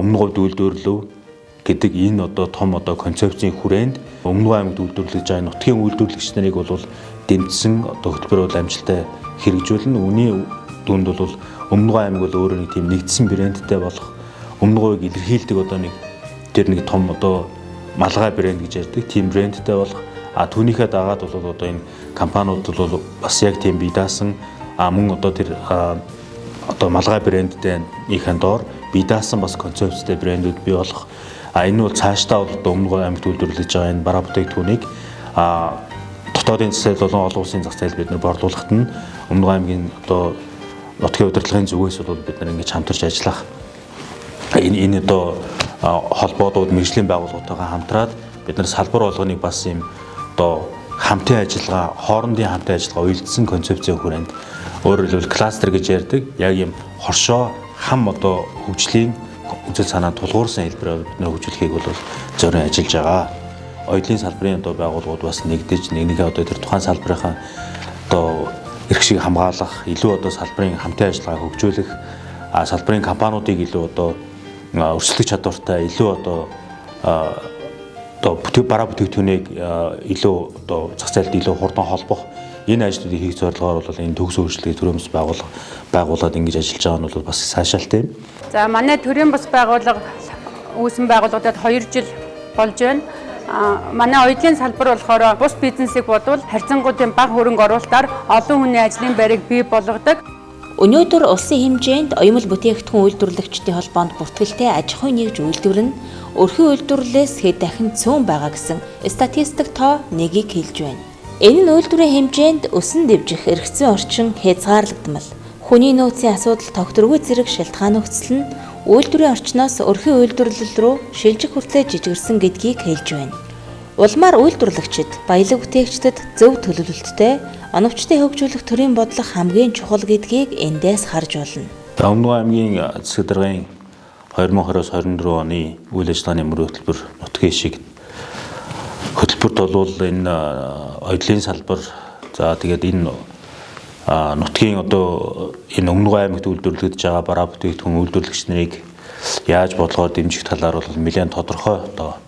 өмнө говьд үйлдвэрлэв гэдэг энэ одоо том одоо концепцийн хүрээнд Өмнөг аймагт үйлдвэрлэж байгаа нутгийн үйлдвэрлэгч нарыг бол дэмжсэн одоо хөтөлбөр бол амжилттай хэрэгжүүлнэ. Үүний дүнд бол Өмнөг аймаг бол өөрөө нэг тийм нэгдсэн брэндтэй болох Өмнөг говийг илэрхийлдэг одоо нэг тэр нэг том одоо малгай брэнд гэж ярьдаг тийм брэндтэй болох түүнийхээ дагаад бол одоо энэ компаниуд бол бас яг тийм бие даасан мөн одоо тэр одоо малгай брэндтэй ийхэн доор бие даасан бас концепцтэй брэндүүд бий болох энэ бол цаашдаа бол Өмнөг аймагт үйлдвэрлэж байгаа энэ бараа бүтээгдэхүүнийг дотоодын засал болон олон улсын зах зээл бид нар борлуулахад нь Өмнөг аймгийн одоо нутгийн удирдлагын зүгээс бол бид нар ингэж хамтарч ажиллах энэ одоо холбоодууд мэргэжлийн байгууллагатайгаа хамтраад бид нар салбар болгоныг бас юм одоо хамтын ажиллагаа хоорондын хамтын ажиллагаа уялдсан концепцийн хүрээнд өөрөөр хэлбэл кластер гэж ярьдаг яг юм хоршоо хам одоо хөгжлийн үзэл санаа тулгуурсан хэлбэрээр бид нэр хөгжүүлэхийг бол зорин ажиллаж байгаа. Оюутлын салбарын одоо байгууллагууд бас нэгдэж нэгнийхээ одоо тэр тухайн салбарынхаа одоо эрх шиг хамгаалах, илүү одоо салбарын хамтын ажиллагааг хөгжүүлэх, салбарын компаниудыг илүү одоо өрсөлдөх чадвартай, илүү одоо бараа бүтээгдэхүүнийг илүү одоо зах зээлд илүү хурдан холбох энэ ажлуудыг хийх зорилгоор бол энэ төгс өөрчлөлтийн төрийн бас байгууллагад ингэж ажиллаж байгаа нь бол бас сайшаалтай юм. За манай төрийн бас байгууллага үүсэн байгууллагад 2 жил болж байна. Манай оюутлын салбар болохоор бус бизнесийг бодвол харьцангуйн бага хөрөнгө оруулалтаар олон хүний ажлын байрыг бий болгодог. Өнөөдөр улсын хэмжээнд оюмл бүтээгдэхүүн үйлдвэрлэгчдийн холбоонд бүртгэлтэй аж ахуйн нэгж үйлдвэр нь өрхийн үйлдвэрлэлээс хэд дахин цөөн байгаа гэсэн статистик тоо нэгийг хэлж байна. Энэ нь үйлдвэрийн хэмжээнд өсөн дэвжих эргэцэн орчин хязгаарлагдмал. Хүний нөөцийн асуудал тогтворгүй зэрэг шалтгаан нөхцөл нь үйлдвэрийн орчноос өрхийн үйлдвэрлэл рүү шилжих хүртлээр жижигэрсэн гэдгийг хэлж байна. Улмаар үйлдвэрлэгчид, баялаг бүтээгчдэд зөв төлөвлөлттэй оновчтой хөгжүүлэх төрийн бодлого хамгийн чухал гэдгийг эндээс харж болно. Өмнөг аймгийн засаг даргын 2020-24 оны үйл ажиллагааны мөрөө хөтөлбөр нутгийн шиг хөтөлбөрт бол энэ оюутлын салбар за тэгээд энэ нутгийн одоо энэ Өмнөг аймагт үйлдвэрлэж байгаа бараа бүтээгдэхүүн үйлдвэрлэгч нарыг яаж бодлогоор дэмжих талаар бол нэлээд тодорхой одоо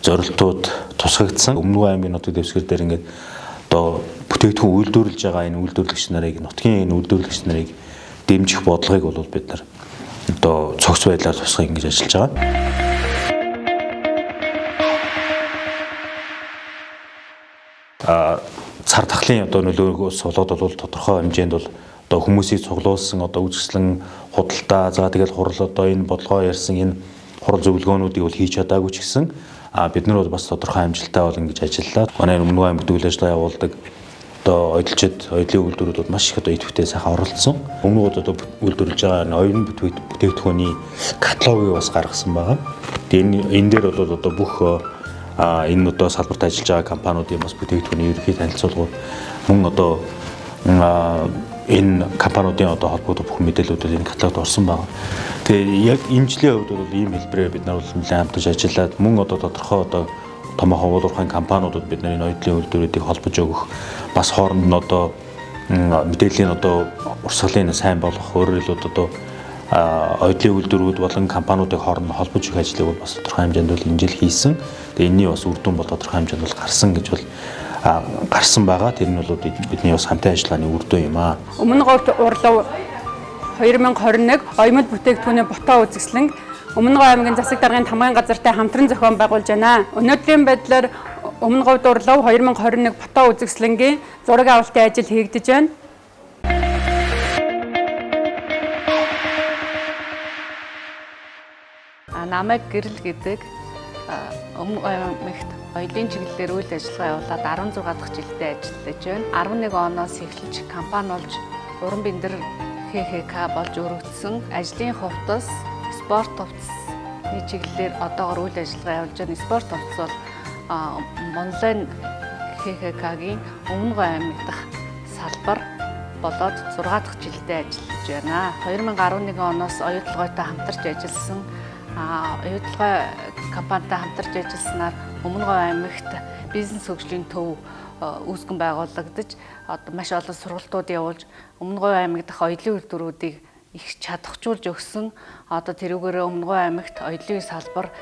зорилтууд тусгагдсан. Өмнөг аймгийн нутаг дэвсгэр дээр ингээд одоо бүтээгдэхүүн үйлдвэрлэж байгаа энэ үйлдвэрлэгч нарыг нутгийн энэ үйлдвэрлэгч нарыг дэмжих бодлогыг бол бид нар одоо цогц байдлаар тусгах ингэж ажиллаж байгаа. Цар тахлын одоо нөлөөгөөс болоод бол тодорхой хэмжээнд бол одоо хүмүүсийг цуглуулсан одоо үзэсгэлэн худалдаа за тэгэл хурал одоо энэ бодлогоо ярьсан энэ хурал зөвлөгөөнүүдийг бол хийж чадаагүй ч гэсэн бид нар бол бас тодорхой амжилттай бол ингэж ажиллалаа. Манай Өмнөг аймагт үйл ажиллагаа явуулдаг одоо оюутлын үйлдвэрүүд бол маш их одоо идэвхтэй сайхан оролцсон. Өмнөг одоо үйлдвэрлэж байгаа оюун бүтээгдэхүүний каталогийг бас гаргасан байгаа. Тэгээд энэ дээр бол одоо бүх энэ одоо салбарт ажиллаж байгаа компаниудын бас бүтээгдэхүүний ерөнхий танилцуулгууд мөн одоо энэ компаниудын одоо холбоотой бүх мэдээллүүд энэ каталогт орсон байна. Тэгээ яг энэ жилийн хувьд бол ийм хэлбэрээр бид нар нэлээд хамтарч ажиллаад мөн одоо тодорхой одоо томоохон уулуурхайн компаниудад бид нар энэ оюутлын үйлдвэрүүдийг холбож өгөх бас хооронд нь одоо мэдээллийн одоо урсгалын сайн болох өөрөөр хэлбэл одоо оюутлын үйлдвэрүүд болон компаниудыг хооронд нь холбож өгөх ажлыг бол бас тодорхой хэмжээнд бол энэ жил хийсэн. Тэгээ энэний бас үр дүн бол тодорхой хэмжээнд бол гарсан гэж бол гарсан байгаа. Тэр нь бол бидний бас хамтын ажиллагааны үр дүн юм аа. Өмнө говьд урлав 2021 оюмл бүтээгдэхүүний ботоо үзэсгэлэн Өмнөг аймгийн засаг даргын тамгын газартай хамтран зохион байгуулж байна. Өнөөдрийн байдлаар Өмнө говьд урлав 2021 ботоо үзэсгэлэнгийн зураг авалтын ажил хийгдэж байна. Намайг гэрэл гэдэг Өмнөг аймагт оюутлын чиглэлээр үйл ажиллагаа явуулаад 16 дахь жилдээ ажиллаж байна. 11 оноос эхэлж компани болж уран биндэр ХХК болж өргөдсөн. Ажлын хувцас, спорт хувцасны чиглэлээр одоогоор үйл ажиллагаа явуулж байна. Спорт хувцас бол Монлайн ХХК-гийн Өмнөг аймаг дахь салбар болоод 6 дахь жилдээ ажиллаж байна. 2011 оноос оюутлагойтой хамтарч ажилласан оюутлагой компанитай хамтарч ажилласнаар Өмнөг аймагт бизнес хөгжлийн төв үүсгэн байгуулагдаж одоо маш олон сургалтууд явуулж Өмнөг аймаг дахь оюутлын үйлдвэрүүдийг их чадахжуулж өгсөн. Одоо тэрүүгээр Өмнөгов аймагт оёлын салбар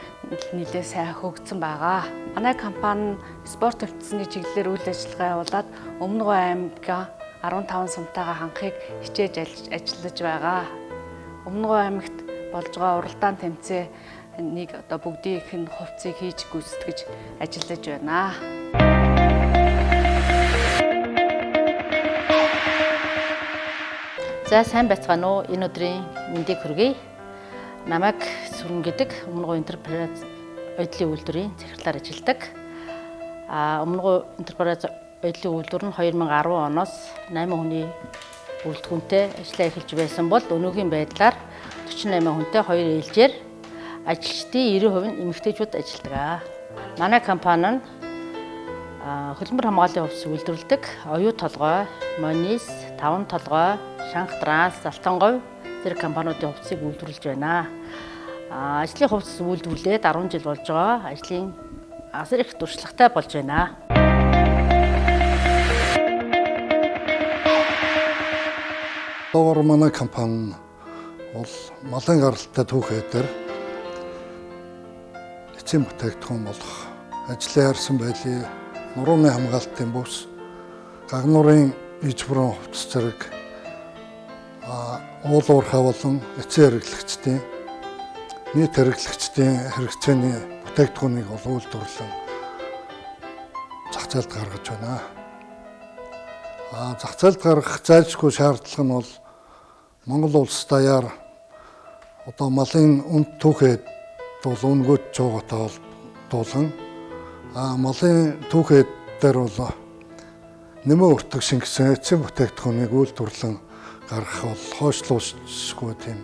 нэлээд сайн хөгжсөн байгаа. Манай компани спорт төвчсөний чиглэлээр үйл ажиллагаа явуулаад Өмнөгов аймгаа 15 сумтайгаа хангахыг хичээж ажиллаж байгаа. Өмнөгов аймагт болж байгаа уралдаан тэмцээн нэг одоо бүгдийнх нь хувцсыг хийж гүйцэтгэж ажиллаж байна. За сайн байцгаана уу? Энэ өдрийн мэндийг хүргэе. Намайг Сүрэн гэдэг Өмнөгов Enterprise оёлын үйлдвэрийн захирлаар ажилладаг. Өмнөгов Enterprise оёлын үйлдвэр нь 2010 оноос 8 хүний бүрэлдэхүүнтэй ажиллаа эхэлж байсан бол өнөөгийн байдлаар 48 хүнтэй 2 ээлжээр ажилчдын 90% нь эмэгтэйчүүд ажилладаг. Манай компани нь хөлбөмбөр хамгааллын хувьс үйлдвэрлэдэг оюу толгой, Монис, Таван толгой, Шанх Транс, Алтанговь зэрэг компаниудын хувьсыг үйлдвэрлэж байна. Ажлын хувьс үйлдвэрлээд 10 жил болж байгаа. Ажлын асар их туршлагатай болж байна. Одоогоор манай компани бол малын гаралтай түүхээдэр эцсийн бүтээгдэхүүн болох ажлын харьсан байдлын нурууны хамгаалтын бүс, гагнуурын иж бүрэн хувцас зэрэг уул уурхай болон эцсийн хэрэглэгчдийн нийт хэрэглэгчдийн хэрэгцээний бүтээгдэхүүнийг үйлдвэрлэн зах зээлд гаргаж байна. Зах зээлд гаргах зайлшгүй шаардлага нь бол Монгол улс даяар одоо малын үнд түүхэд бол үнгөт жуугатай дуулан малын түүхэд дээр бол нэмэн өртөг шингэсэн эцсийн бүтээгдэхүүнийг үйлдвэрлэн гаргах бол хойшлуулшгүй тийм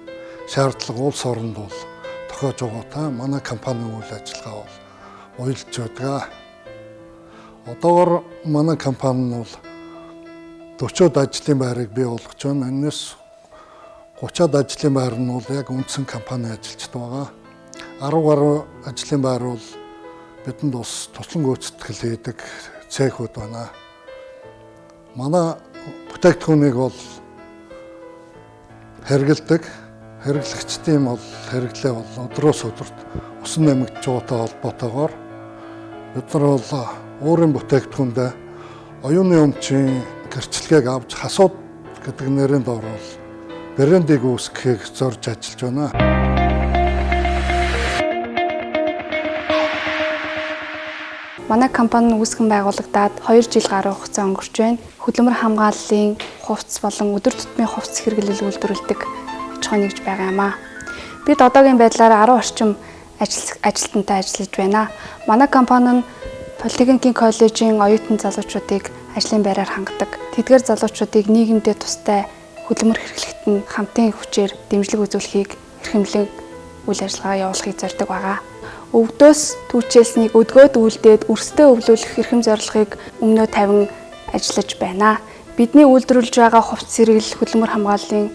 шаардлага улс оронд бол тохиож байгаатай манай компанийн үйл ажиллагаа бол уялж байдаг. Одоогоор манай компани нь бол 40-од ажлын байрыг бий болгож байна. Энэс 30-од ажлын байр нь бол яг үндсэн компани ажиллаж байгаа. 10 гаруй ажлын байр бол бидэнд бас туслан гүйцэтгэл хийдэг цехүүд байна. Манай бүтээгдэхүүнийг бол хэрэгэлдэг. Хэрэглэгчдийн бол хэрэглээ бол өдрөөс өдөрт усан нэмэгдэж байгаатай холбоотойгоор бид нар бол өөрийн бүтээгдэхүүндээ оюуны өмчийн гэрчлэгийг авч хасууд гэдэг нэрийн доор бол брендийг үүсгэхийг зорж ажиллаж байна. Манай компани үүсгэн байгуулагдаад 2 жил гаруй хугацаа өнгөрч байна. Хөдөлмөр хамгааллын хувцс болон өдөр тутмын хувцс хэрэглэл үйлдвэрлэдэг аж ахуйн нэгж байгаа юм аа. Бид одоогийн байдлаар 10 орчим ажилтнтай ажиллаж байна. Манай компани нь Политехникийн коллежийн оюутан залуучуудыг ажлын байраар хангадаг. Тэдгээр залуучуудыг нийгэмдээ тустай хөдөлмөр хэрэглэхэд нь хамтын хүчээр дэмжлэг үзүүлэхийг эрхэмлэн үйл ажиллагаа явуулахыг зорддог байгаа. Өвдөөс түүчээснийг өдгөөд үлдээд өрсдөө өвлүүлэх эрхэм зорилгыг өмнөө тавин ажиллаж байна. Бидний үйлдвэрлэж байгаа хувцс хэрэглэл хөдөлмөр хамгааллын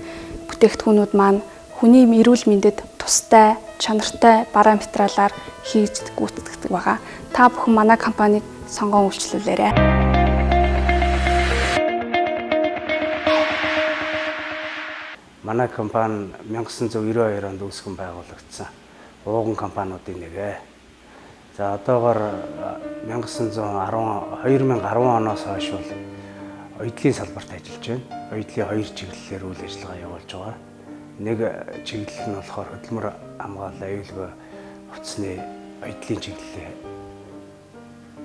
бүтээгдэхүүнүүд маань хүний эрүүл мэндэд тустай, чанартай параметралаар хийж гүйцэтгэдэг байгаа. Та бүхэн манай компанийг сонгон үйлчлүүлээрэй. Манай компани 1992 онд үүсгэн байгуулагдсан ууган компаниудын нэг. За одоогоор 2010 оноос хойш бол оёдлын салбарт ажиллаж байна. Оёдлын 2 чиглэлээр үйл ажиллагаа явуулж байгаа. Нэг чиглэл нь болохоор хөдөлмөр хамгаалал аюулгүй хувцсны оёдлын чиглэлээр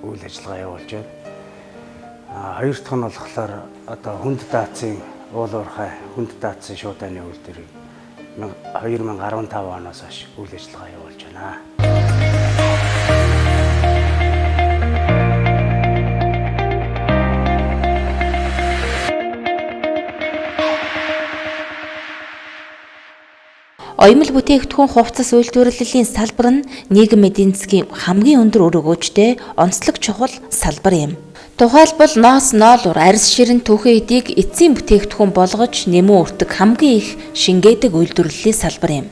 үйл ажиллагаа явуулж байна. Хоёр дахь нь болохоор одоо хүнд даацын уул уурхай хүнд даацын шуудааны үйлдвэрийг 2015 оноос хойш үйл ажиллагаа явуулж байна. Оёмл бүтээгдэхүүн хувцас үйлдвэрлэлийн салбар нь нийгмийн эдийн засгийн хамгийн өндөр үр өгөөжтэй онцлог чухал салбар юм. Тухайлбал ноос, ноолур, арьс ширэн түүхэн эдийг эцсийн бүтээгдэхүүн болгож нэмэн өртөг хамгийн их шингээдэг үйлдвэрлэлийн салбар юм.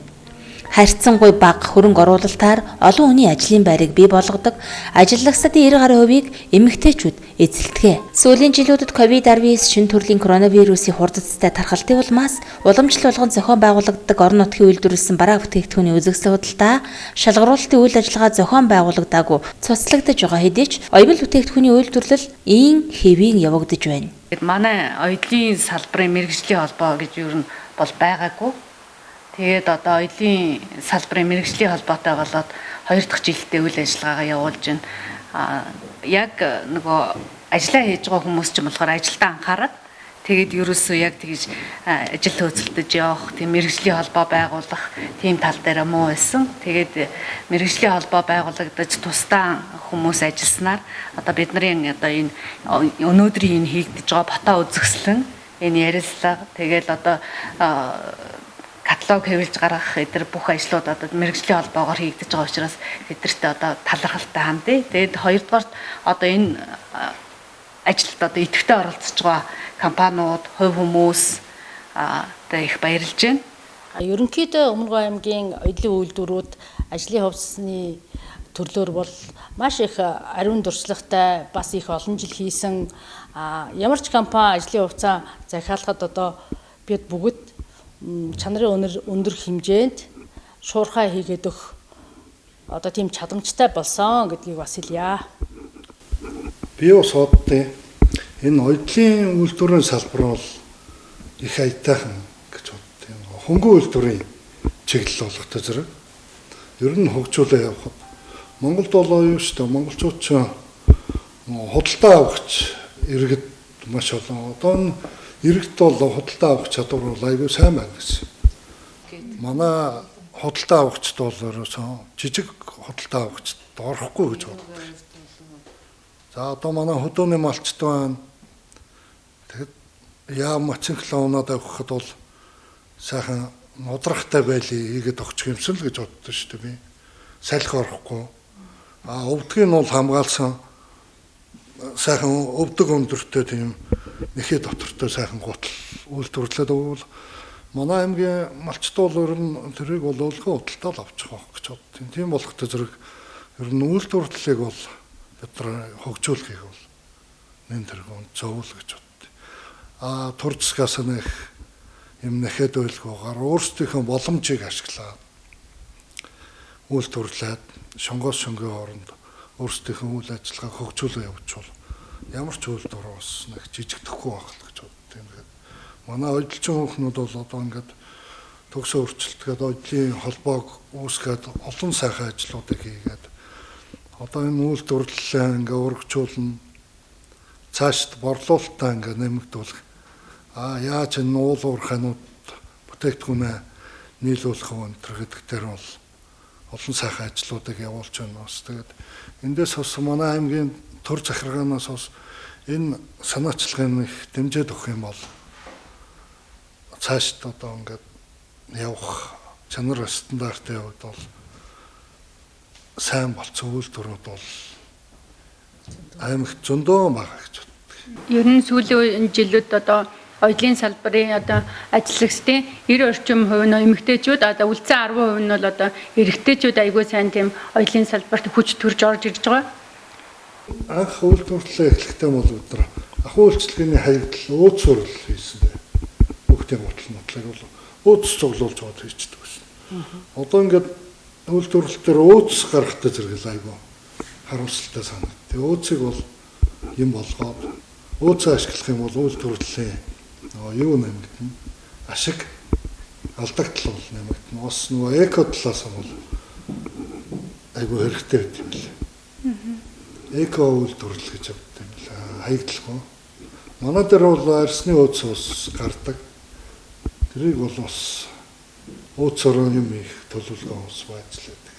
харьцангуй бага хөрөнгө оруулалтаар олон хүний ажлын байрыг бий болгодог, ажиллагчдын 90 гаруй хувийг эмэгтэйчүүд эзэлдэг. Сүүлийн жилүүдэд COVID-19 шинэ төрлийн коронавирусын хурдцтай тархалтын улмаас уламжлал болгон зохион байгуулагддаг орон нутгийн үйлдвэрлэсэн бараа бүтээгдэхүүний үзэгсэл худалдаа, шалгаруулалтын үйл ажиллагаа зохион байгуулагдаагүй цуцлагдж байгаа хэдий ч оюун бүтээгдэхүүний үйлдвэрлэл ийн хэвийн явагдаж байна. Манай оюутлын салбарын мэрэгжлийн холбоо гэж юу нь бол байгаагүй. Тэгээд одоо оюутлын салбарын мэрэгжлийн холбоотой болоод 2 дахь жилдээ үйл ажиллагаагаа явуулж байна. Яг нөгөө ажиллаа хийж байгаа хүмүүс ч юм болохоор ажилдаа анхаарат тэгээд ерөөсөө яг тэгж ажил хөөцөлдөж явах, тийм мэрэгжлийн холбоо байгуулах тийм тал дээр муу байсан. Тэгээд мэрэгжлийн холбоо байгуулагдаж тусдаа хүмүүс ажилласнаар одоо бидний одоо энэ өнөөдрийн энэ хийгдэж байгаа ботоо үзэсгэлэн энэ ярилцлага тэгээд одоо каталог хэвлэж гаргах эдгээр бүх ажлууд одоо мэрэгжлийн холбоогоор хийгдэж байгаа учраас тэдэртээ одоо талархалтай хандъя. Тэгээд хоёрдугаар одоо энэ ажилд одоо идэвхтэй оролцож байгаа компаниуд, хувь хүмүүс одоо их баярлж байна. Ерөнхийдөө Өмнөговь аймгийн оюутлын үйлдвэрүүд ажлын хувцсны төрлөөр бол маш их ариун дуршлагтай, бас их олон жил хийсэн ямар ч компани ажлын хувцас захиалахад одоо бид бүгд чанарын өндөр хэмжээнд шуурхай хийгээд өгөх одоо тийм чадамжтай болсон гэдгийг бас хэлье. Би бас боддیں۔ Энэ оюутлын үйлдвэрийн салбар бол их аятайхан гэж боддیں۔ Хөнгөн үйлдвэрийн чиглэл болгохтой зэрэг ер нь хөгжүүлээ явахад Монголд бол юу шүү дээ, монголчууд ч худалдаа авахч иргэд маш олон. Одоо энэ иргэд бол худалдаа авах чадвар бол айгүй сайн байна гэсэн. Манай худалдаа авахчд бол жижиг худалдаа авахчд орохгүй гэж боддог. За одоо манай хөдөөний малчд байна. Тэгэд яа мацинклоонод авахд бол сайхан нудрахтай байлий хийгээд өгчих юмсан л гэж боддоо шүү дээ би. Салхи орохгүй. Өвдгийг нь бол хамгаалсан сайхан өвдөг өндөртэй тийм нэхээ дотортой сайхан гутал үйлдвэрлээд өгвөл манай аймгийн малчд бол ер нь тэрийг бол өлгөө худалдаа л авчих واخ гэж боддیں۔ Тийм болохтой зэрэг ер нь үйлдвэрлэлийг бол бид нар хөгжүүлэхийг бол нэн тэргүүн зөвл гэж боддیں۔ Тур засгаас нэг юм нэхэд ойлгоогоор өөрсдийнхөө боломжийг ашиглаад үйлдвэрлээд шонгоос шонгийн хооронд өөрсдийнхөө үйл ажиллагааг хөгжүүлээ явуучвал ямар ч үйлдвэр бас нэг жижигдэхгүй байх л гэж боддیں۔ Манай оюутлын хүүхнүүд бол одоо ингээд төгсөө өөрчлөлтгээд оюутлын холбоог үүсгээд олон сайхан ажлуудыг хийгээд одоо энэ үйлдвэрлэлээ ингээ өргөжүүлнэ, цаашд борлуулалтаа ингээ нэмэгдүүлэх. Яаж энэ уул уурхайнууд бүтээгдэхүүнээ нийлүүлэх өнтер гэдэг дээр бол олон сайхан ажлуудыг явуулж байна бас. Тэгээд эндээс бас манай аймгийн төр захиргаанаас бас энэ санаачлагын их дэмжиж өгөх юм бол цаашд одоо ингээд явах чанар стандартын хувьд бол сайн болцсон үйлдвэрүүд бол аймагт зөндөө байгаа гэж боддог. Ер нь сүүлийн жилүүд одоо оюутлын салбарын одоо ажиллагчдын 90 орчим хувь нь эмэгтэйчүүд, одоо үлдсэн 10% нь бол одоо эрэгтэйчүүд айгүй сайн тийм оюутлын салбарт хүч төрж орж ирж байгаа. Анх үйлдвэрлэлээ эхлэхдээ бол бид нар ахуй үйлчлэгээний хаягдл өөд суурил хийсэн дээ. Бүгдийн бодлонотлыг бол өөдс цуглуулж аваад хийчихдэг байсан. Одоо ингээд үйлдвэрлэл дээр өөдс гаргахтай зэрэг айгүй харамсалтай санагдав. Тэгээ өөдсийг бол юм болгоод өөдсөө ашиглах юм бол үйлдвэрлэлийн юу нэмэгдэнэ? Ашиг алдагдал бол нэмэгдэнэ. Бас нөгөө эко талаас нь бол айгүй хэрэгтэй байт юм лээ. Эко үйлдвэрлэл гэж авдаг юм лээ. Хаягдлахгүй. Манай дээр бол арсны өөдс ус гардаг. Тэрийг бол бас өөдсөөр юм их төлөвлөгөө ус байцлаадаг.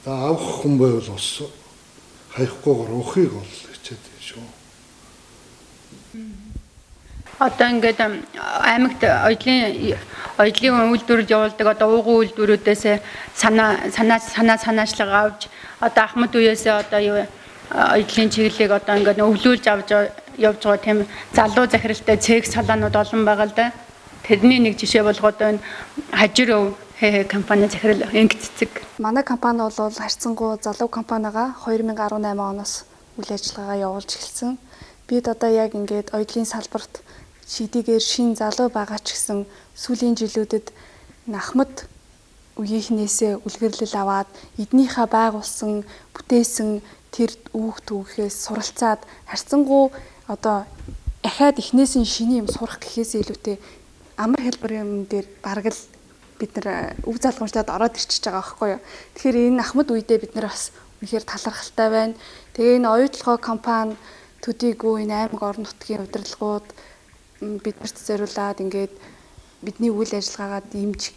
За авах хүн байвал бас хаяггүйгээр өхийг бол хичээд байна шүү. Одоо ингээд аймагт оюутлын үйлдвэрлэл явуулдаг одоо уугуун үйлдвэрүүдээс санаачлага авч одоо Ахмад үеэсээ одоо оюутлын чиглэлийг одоо ингээд өвлүүлж авч явж байгаа тийм залуу захиралтай цэг салаанууд олон байгаа л да. Тэрний нэг жишээ болгоод байна. Хажир өв компани захирал Инк цэцэг. Манай компани бол харьцангуй залуу компанигаа 2018 оноос үйл ажиллагаагаа явуулж эхэлсэн. Бид одоо яг ингээд оёдлын салбарт шийдийгээр шин залуу байгаа ч гэсэн сүүлийн жилүүдэд Ахмад үеийнхнээсээ үлгэрлэл аваад эднийхээ байгуулсан, бүтээсэн тэр үүх түүхээс суралцаад харьцангуй одоо ахаад эхнээс нь шиний юм сурах гэхээс илүүтэй амар хэлбэр юм дээр бараг л бид нар үг залгамжтаад ороод ирчихэж байгаа байхгүй юу. Тэгэхээр энэ Ахмад үедээ бид нар бас үнэхээр талархалтай байна. Тэгээ энэ оюутлогоо компани төдийгүй энэ аймаг орон нутгийн удирдлагууд биднэрт зориулаад ингээд бидний үйл ажиллагаагаа дэмжих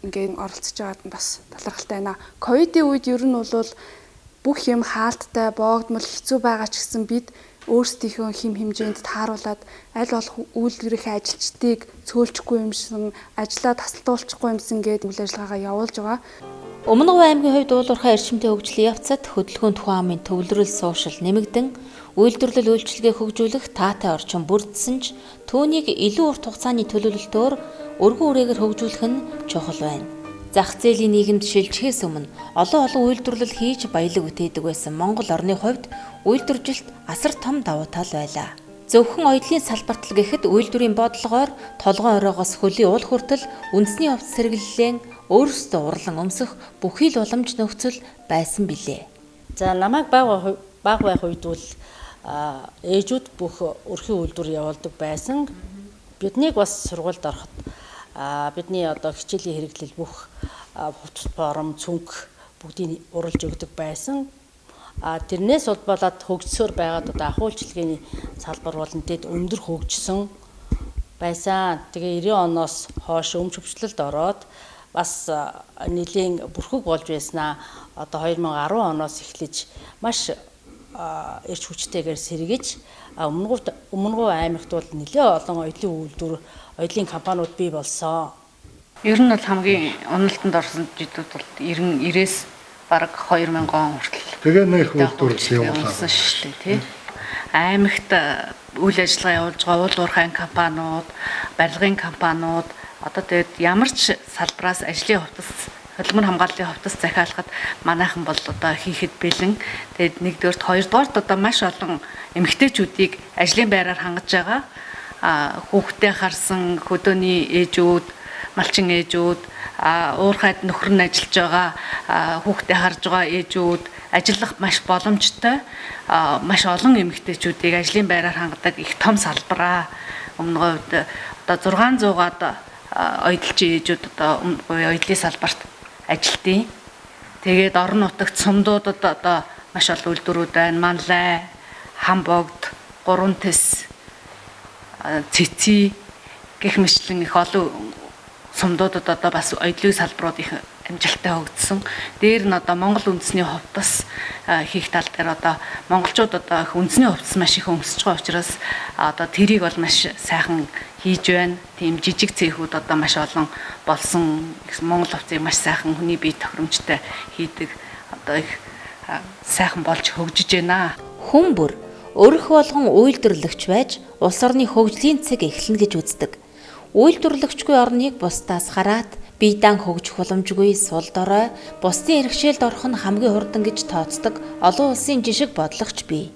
ингээд оролцож байгаад нь бас талархалтай байна. Ковидын үед ер нь бол бүх юм хаалттай, боогдмол хэцүү байгаа ч гэсэн бид өөрсдийнхөө хим хэмжээнд тааруулаад аль болох үйлдвэрийнхээ ажилчдыг цөөлчихгүй юмсан, ажлаа тасалдуулчихгүй юмсан гэдэг үйл ажиллагаагаа явуулж байгаа. Өмнөг аймгийн хувьд уулуурхай эрчимтэй хөгжлийн явцад хөдөлгөөний тухайн амын төвлөрөл суушил нэмэгдэн үйлдвэрлэл үйлчилгээ хөгжүүлэх таатай орчин бүрдсэн ч түүнийг илүү урт хугацааны төлөвлөлтөөр өргөн үрээгээр хөгжүүлэх нь чухал байна. Зах зээлийн нийгэмд шилжихээс өмнө олон үйлдвэрлэл хийж баялаг бүтээдэг байсан Монгол орны хувьд үйлдвэржилт асар том давуу тал байлаа. Зөвхөн оёдлын салбарт л гэхэд үйлдвэрийн бодлогоор толгойн ороогоос хөлийн уул хүртэл үндэсний хувьд сэргэллэн өөрсдөө урлан өмсөх бүхий л уламж нөхцөл байсан билээ. За намайг баг байх үед бол ээжүүд бүх өрхийн үйлдвэр явуулдаг байсан. Биднийг бас сургуульд ороход бидний одоо хичээлийн хэрэглэл бүх хувцас форм, цүнх бүгдийг уралж өгдөг байсан. Тэрнээс улбалаад хөгжсөөр байгаад одоо ахуулчилгээний салбар бол нэдэд өндөр хөгжсөн байсан. Тэгээ 90 оноос хойш өмч хөвчлөлд ороод бас нэлийн бүрхэг болж байснаа одоо 2010 оноос эхлэж маш эрч хүчтэйгээр сэргэж өмнөгов аймагт бол нэлээд олон оёдлын үйлдвэр, оёдлын компаниуд бий болсон. Ер нь бол хамгийн уналтанд орсон жидүүд бол 90-ээс бараг 2000 он хүртэл. Тэгээ нэг үйлдвэрлэл явуулсан шүү дээ, тий. Аймагт үйл ажиллагаа явуулж байгаа уулуурхайн компаниуд, барилгын компаниуд одоо тэгээд ямар ч салбараас ажлын хувцас, хөдөлмөр хамгааллын хувцас захиалахад манайхан бол одоо хийхэд бэлэн. Тэгээд нэгдүгээрт, хоёрдугаарт одоо маш олон эмэгтэйчүүдийг ажлын байраар хангаж байгаа. Хүүхдээ харсан хөдөөний ээжүүд, малчин ээжүүд, уурхайд нөхөр нь ажиллаж байгаа, хүүхдээ харж байгаа ээжүүд ажиллах маш боломжтой. Маш олон эмэгтэйчүүдийг ажлын байраар хангадаг их том салбараа. Өмнө үед одоо 600-аад оёдлчин ээжүүд одоо оёдлын салбарт ажилтیں۔ Тэгээд орон нутагт сумдуудад одоо маш олон үйлдвэрүүд байна. Манлай, Хамбогд, Гурван Тэс, Цэций гэх мэтлэн их олон сумдуудад одоо бас оёдлын салбарууд их амжилттай хөгжсөн. Дээр нь одоо Монгол үндэсний хувцас хийх тал дээр одоо монголчууд одоо их үндэсний хувцас маш их өмсөж байгаа учраас одоо тэрийг бол маш сайхан хийж байна. Тийм жижиг цэхүүд одоо маш олон болсон. Монгол хувцсыг маш сайхан хүний бие тохиромжтой хийдэг одоо их сайхан болж хөгжиж байна. Хүн бүр өрх болгон үйлдвэрлэгч байж улс орны хөгжлийн цэг эхлэнэ гэж үздэг. Үйлдвэрлэгчгүй орныг бусдаас хараад бие даан хөгжих боломжгүй сул дорой бусдын иргэшээлд орох нь хамгийн хурдан гэж тооцдог олон улсын жишг бодлогч бий.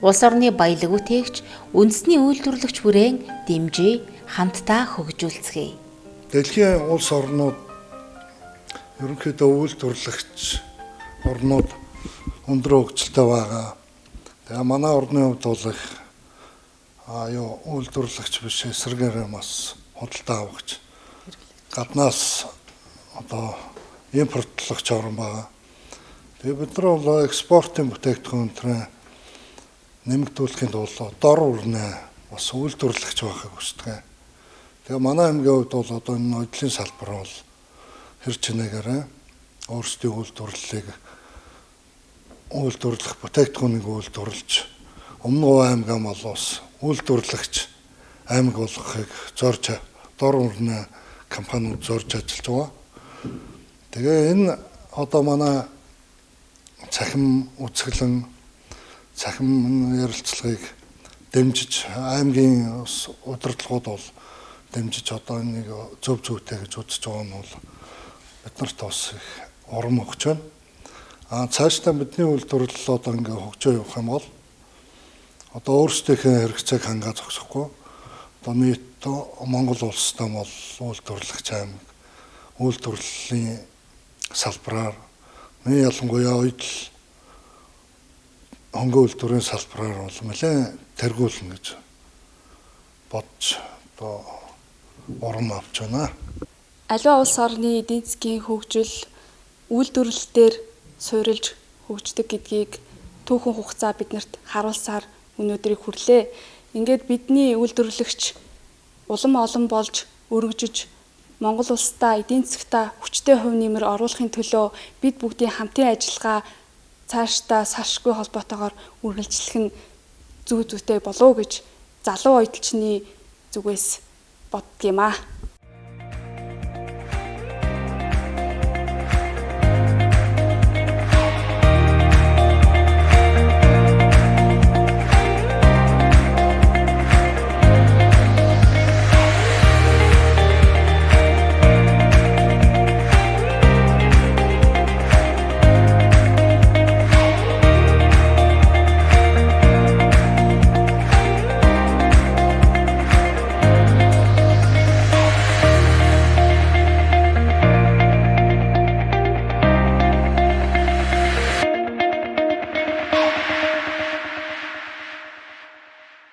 Улс орны баялаг үтээгч үндэсний үйлдвэрлэгч бүрээн дэмжиж хамтдаа хөгжүүлцгээе. Дэлхийн улс орнууд ерөнхийдөө үйлдвэрлэгч орнууд өндөр хөгжилтэй байгаа. Тэгээ манай орны хувьд бол их үйлдвэрлэгч биш эсрэгээрээ бас худалдаа авагч гаднаас одоо импортлогч орн байгаа. Тэгээ бид нар бол экспортын бүтээгдэхүүн төрөө нэмэгдүүлэхийн тулд дор үрнэ бас үйлдвэрлэгч байхыг хүсдэг. Тэгээ манай аймгийн хувьд бол одоо энэ оёдлын салбар бол хэр чинээгээр өөрсдийн үйлдвэрлэх бүтээгдэхүүнийг үйлдвэрлэж өмнө аймгийн бол бас үйлдвэрлэгч аймаг болгохыг зорж дор үрнэ компаниуд зорж ажиллаж байгаа. Тэгээ энэ одоо манай цахим үзэсгэлэн цахим ярилцлагыг дэмжиж аймгийн удирдлагууд бол дэмжиж одоо энийг зөв зүйтэй гэж үзэж байгаа нь бол биднэрт бас их урам өгч байна. Цаашдаа бидний үйлдвэрлэл одоо ингээ хөгжөө явах юм бол одоо өөрсдийнхээ хэрэгцээг хангаж зогсохгүй одоо нийт Монгол улстай бол үйлдвэрлэгч аймаг үйлдвэрлэлийн салбараар ялангуяа ойдл хөнгө үйлдвэрийн салбараар бол нэлээд тэргүүлнэ гэж бодож одоо урам авч байна. Аливаа улс орны эдийн засгийн хөгжил үйлдвэрлэлээр суурилж хөгждөг гэдгийг түүхэн хугацаа биднэрт харуулсаар өнөөдрийг хүрлээ. Ингээд бидний үйлдвэрлэгч улам олон болж өргөжж Монгол улстай эдийн засгтаа хүчтэй хувь нэмэр оруулахын төлөө бид бүгдийн хамтын ажиллагаа цаашдаа салшгүй холбоотойгоор үргэлжлэх нь зүйтэй болов уу гэж залуу оюутчны зүгээс боддгийм аа.